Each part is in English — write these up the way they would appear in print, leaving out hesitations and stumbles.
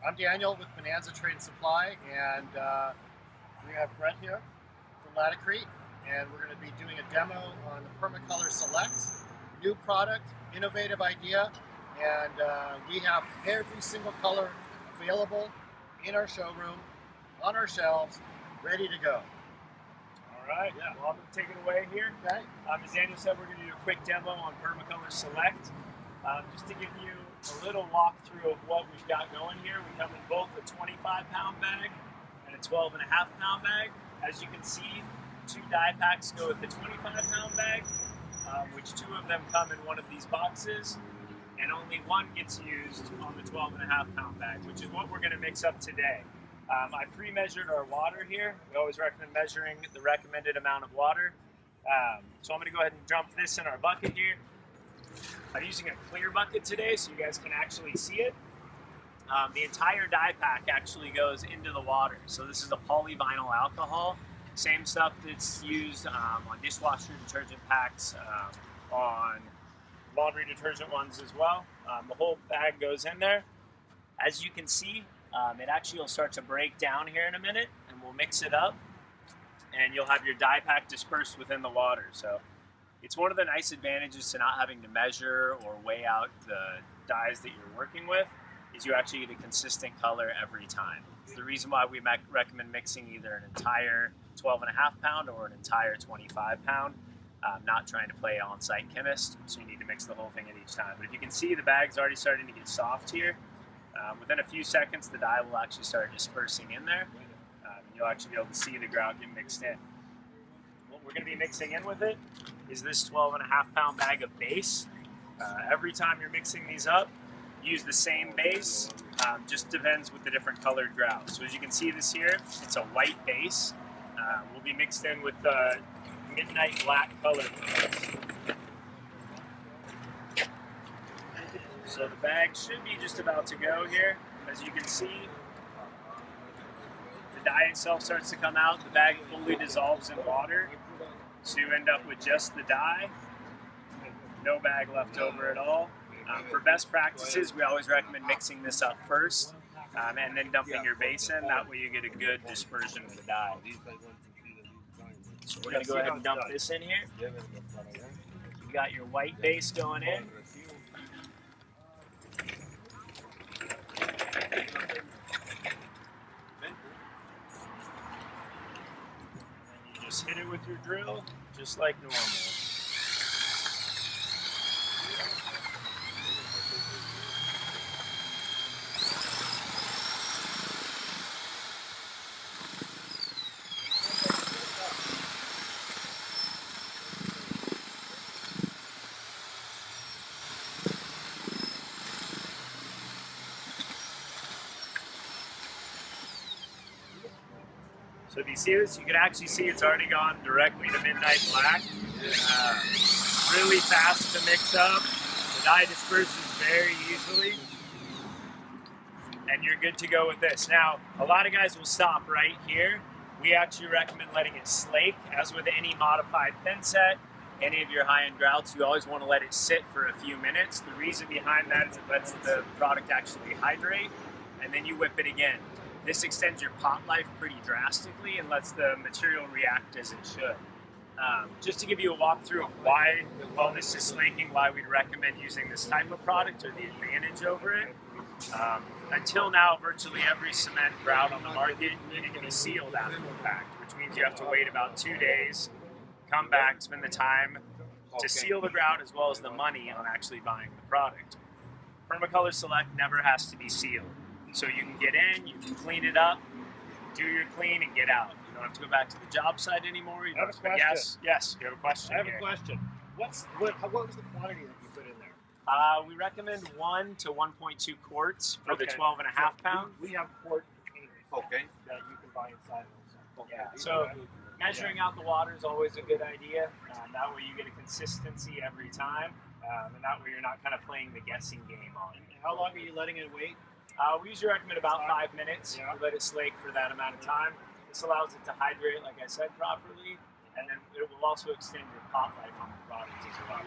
I'm Daniel with Bonanza Trade and Supply, and we have Brett here from Laticrete, and we're going to be doing a demo on the Permacolor Select. New product, innovative idea, and we have every single color available in our showroom, on our shelves, ready to go. All right, well, I'm going to take it away here. Okay. As Daniel said, we're going to do a quick demo on Permacolor Select. Just to give you a little walkthrough of what we've got going here, we come in both a 25-pound bag and a 12.5-pound bag. As you can see, 2 die packs go with the 25-pound bag, which 2 of them come in one of these boxes, and only 1 gets used on the 12.5-pound bag, which is what we're going to mix up today. I pre-measured our water here. We always recommend measuring the recommended amount of water. So I'm going to go ahead and dump this in our bucket here. I'm using a clear bucket today so you guys can actually see it. The entire die pack actually goes into the water. So this is a polyvinyl alcohol. Same stuff that's used on dishwasher detergent packs, on laundry detergent ones as well. The whole bag goes in there. As you can see, it actually will start to break down here in a minute, and we'll mix it up, and you'll have your die pack dispersed within the water. So it's one of the nice advantages to not having to measure or weigh out the dyes that you're working with, is you actually get a consistent color every time. It's the reason why we recommend mixing either an entire 12.5-pound or an entire 25-pound. Not trying to play on-site chemist, so you need to mix the whole thing at each time. But if you can see, the bag's already starting to get soft here. Within a few seconds, the dye will actually start dispersing in there. You'll actually be able to see the grout get mixed in. What we're going to be mixing in with it is this 12.5-pound bag of base. Every time you're mixing these up, use the same base. Just depends with the different colored grout. So as you can see this here, it's a white base. Will be mixed in with the midnight black color. So the bag should be just about to go here. As you can see, the dye itself starts to come out. The bag fully dissolves in water. So you end up with just the dye, no bag left over at all. For best practices, we always recommend mixing this up first and then dumping your base in. That way you get a good dispersion of the dye. So we're going to go ahead and dump this in here. You got your white base going in. Just hit it with your drill, just like normal. So if you see this, you can actually see it's already gone directly to midnight black. Really fast to mix up. The dye disperses very easily. And you're good to go with this. Now, a lot of guys will stop right here. We actually recommend letting it slake. As with any modified thin set, any of your high-end grouts, you always want to let it sit for a few minutes. The reason behind that is it lets the product actually hydrate, and then you whip it again. This extends your pot life pretty drastically and lets the material react as it should. Just to give you a walkthrough of why, while this is slaking, why we'd recommend using this type of product or the advantage over it. Until now, virtually every cement grout on the market needed to be sealed after the fact, which means you have to wait about 2 days, come back, spend the time to seal the grout as well as the money on actually buying the product. Permacolor Select never has to be sealed. So you can get in, you can clean it up, do your clean, and get out. You don't have to go back to the job site anymore. You I have a question. Yes, you have a question. I have a question. What was the quantity that you put in there? We recommend 1 to 1.2 quarts for the 12.5-pound. We have quart containers that you can buy inside also. Yeah. So measuring out the water is always a good idea. That way you get a consistency every time, and that way you're not kind of playing the guessing game on it. How long are you letting it wait? We usually recommend about 5 minutes. We let it slake for that amount of time. This allows it to hydrate, like I said, properly, and then it will also extend your pot life on the product as well.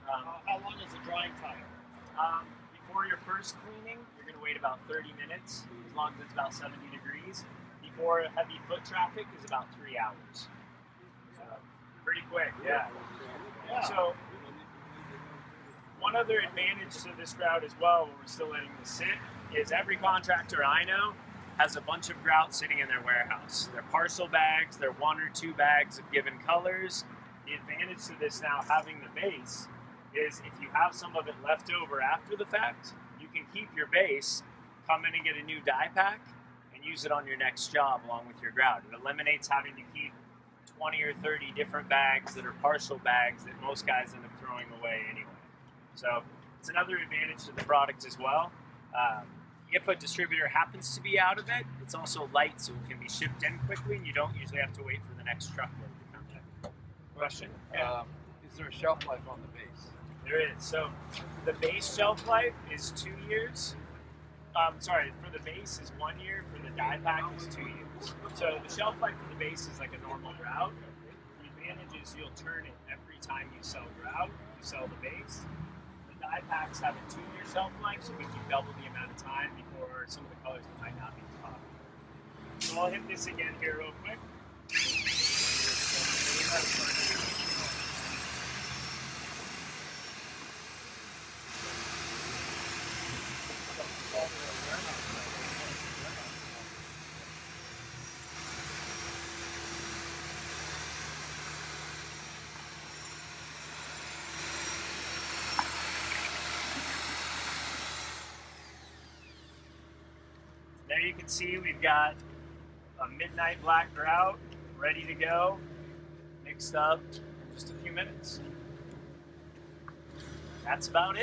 How long is the drying time? We before your first cleaning, you're going to wait about 30 minutes, as long as it's about 70 degrees. Before heavy foot traffic is about 3 hours. So, pretty quick, yeah. So, one other advantage to this grout as well, when we're still letting this sit, is every contractor I know has a bunch of grout sitting in their warehouse. They're parcel bags, they're 1 or 2 bags of given colors. The advantage to this now, having the base, is if you have some of it left over after the fact, you can keep your base, come in and get a new die pack, and use it on your next job along with your grout. It eliminates having to keep 20 or 30 different bags that are parcel bags that most guys end up throwing away anyway. So it's another advantage to the product as well. If a distributor happens to be out of it, it's also light, so it can be shipped in quickly, and you don't usually have to wait for the next truckload to come in. Question? Yeah. Is there a shelf life on the base? There is. So the base shelf life is 2 years. For the base is 1 year. For the die pack is 2 years. So the shelf life for the base is like a normal grout. The advantage is you'll turn it every time you sell grout. You sell the base. The die packs have a 2-year shelf life, so it gives you double the amount of time before some of the colors that might not be top. So I'll hit this again here real quick. There you can see we've got a midnight black grout ready to go, mixed up in just a few minutes. That's about it.